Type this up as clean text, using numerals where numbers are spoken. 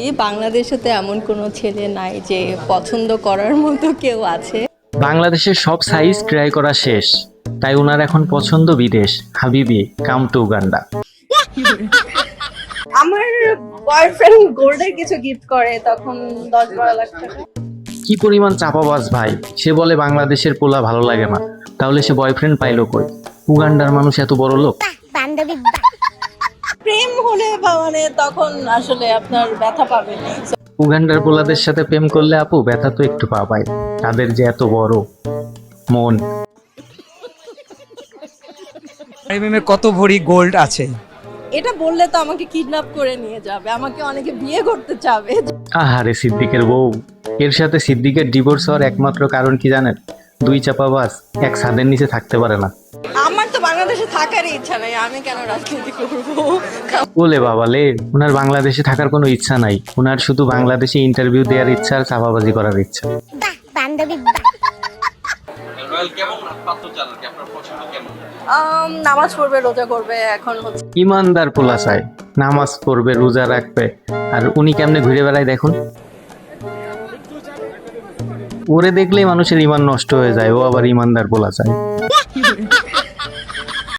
এই বাংলাদেশে তো এমন কোনো ছেলে নাই যে পছন্দ করার মতো কেউ আছে। বাংলাদেশের সব সাইজ ট্রাই করা শেষ, তাই ওনার এখন পছন্দ বিদেশ। হাবিবি কাম টু উগান্ডা। আমার বয়ফ্রেন্ড গোল্ডের কিছু গিফট করে, তখন 10-12 লাখ টাকা। কি পরিমাণ চাপাবাজ ভাই! সে বলে বাংলাদেশের পোলা ভালো লাগে না, তাহলে সে বয়ফ্রেন্ড পাইলো কই? উগান্ডার মানুষ এত বড় লোক? প্রেম হলে বা মানে তখন আসলে আপনার ব্যথা পাবেন না। উগান্ডার পোলাদের সাথে প্রেম করলে আপু ব্যথা তো একটু পাবাই, তাদের যে এত বড় মন। এমএমে কত ভরি গোল্ড আছে? এটা বললে তো আমাকে কিডন্যাপ করে নিয়ে যাবে, আমাকে অনেকে বিয়ে করতে চাবে। আহারে সিদ্দিকের বউ! এর সাথে সিদ্দিকের ডিভোর্স হওয়ার একমাত্র কারণ কি জানেন? দুই চাপাবাজ এক ছাদের নিচে থাকতে পারে না। আমার তো বাংলাদেশে থাকারই ইচ্ছা নাই, আমি কেন রাজনীতি করবো? বলে বাবা লে, ওনার বাংলাদেশে থাকার কোনো ইচ্ছা নাই, ওনার শুধু বাংলাদেশে ইন্টারভিউ দেওয়ার ইচ্ছা আর চাপাবাজি করার ইচ্ছা। নামাজ পড়বে, রোজা করবে, এখন হচ্ছে ইমানদার পোলা চাই, নামাজ পড়বে, রোজা রাখবে। আর উনি কেমনে ঘুরে বেড়ায় দেখুন। ওরে দেখলেই মানুষের ইমান নষ্ট হয়ে যায়, ও আবার ইমানদার পোলা চায়।